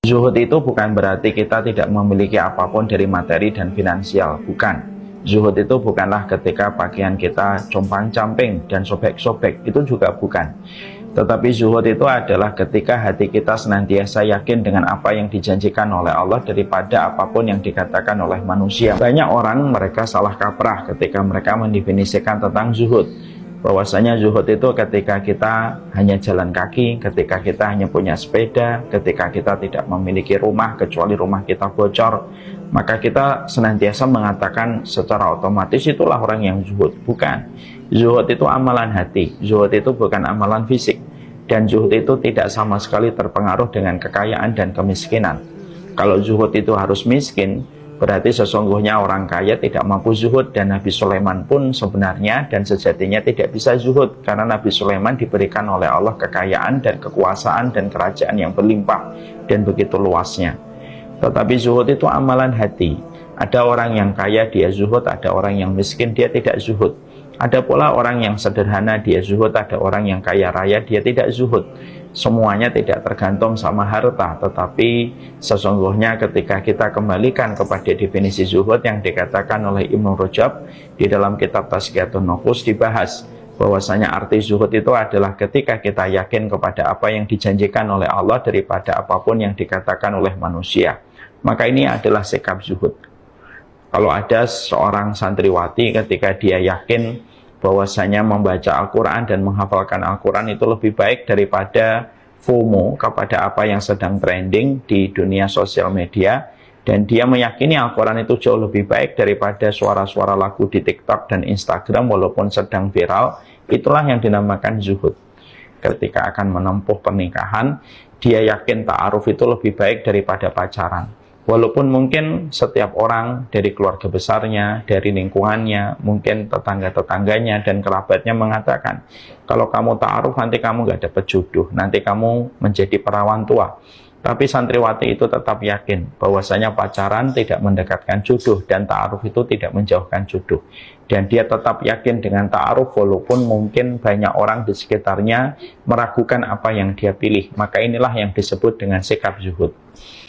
Zuhud itu bukan berarti kita tidak memiliki apapun dari materi dan finansial, bukan. Zuhud itu bukanlah ketika pakaian kita compang-camping dan sobek-sobek, itu juga bukan. Tetapi zuhud itu adalah ketika hati kita senantiasa yakin dengan apa yang dijanjikan oleh Allah daripada apapun yang dikatakan oleh manusia. Banyak orang mereka salah kaprah ketika mereka mendefinisikan tentang zuhud, bahwasanya zuhud itu ketika kita hanya jalan kaki, ketika kita hanya punya sepeda, ketika kita tidak memiliki rumah kecuali rumah kita bocor, maka kita senantiasa mengatakan secara otomatis itulah orang yang zuhud. Bukan. Zuhud itu amalan hati, zuhud itu bukan amalan fisik, dan zuhud itu tidak sama sekali terpengaruh dengan kekayaan dan kemiskinan. Kalau zuhud itu harus miskin, berarti sesungguhnya orang kaya tidak mampu zuhud, dan Nabi Sulaiman pun sebenarnya dan sejatinya tidak bisa zuhud, karena Nabi Sulaiman diberikan oleh Allah kekayaan dan kekuasaan dan kerajaan yang berlimpah dan begitu luasnya. Tetapi zuhud itu amalan hati. Ada orang yang kaya dia zuhud, ada orang yang miskin dia tidak zuhud. Ada pula orang yang sederhana dia zuhud, ada orang yang kaya raya dia tidak zuhud. Semuanya tidak tergantung sama harta, tetapi sesungguhnya ketika kita kembalikan kepada definisi zuhud yang dikatakan oleh Ibnu Rajab di dalam kitab Tazkiyatun Nufus, dibahas bahwasanya arti zuhud itu adalah ketika kita yakin kepada apa yang dijanjikan oleh Allah daripada apapun yang dikatakan oleh manusia. Maka ini adalah sikap zuhud. Kalau ada seorang santriwati ketika dia yakin bahwasanya membaca Al-Quran dan menghafalkan Al-Quran itu lebih baik daripada FOMO kepada apa yang sedang trending di dunia sosial media, dan dia meyakini Al-Quran itu jauh lebih baik daripada suara-suara lagu di TikTok dan Instagram walaupun sedang viral, itulah yang dinamakan zuhud. Ketika akan menempuh pernikahan, dia yakin ta'aruf itu lebih baik daripada pacaran. Walaupun mungkin setiap orang dari keluarga besarnya, dari lingkungannya, mungkin tetangga-tetangganya dan kerabatnya mengatakan, kalau kamu ta'aruf nanti kamu gak dapat jodoh, nanti kamu menjadi perawan tua. Tapi santriwati itu tetap yakin bahwasanya pacaran tidak mendekatkan jodoh dan ta'aruf itu tidak menjauhkan jodoh. Dan dia tetap yakin dengan ta'aruf walaupun mungkin banyak orang di sekitarnya meragukan apa yang dia pilih. Maka inilah yang disebut dengan sikap zuhud.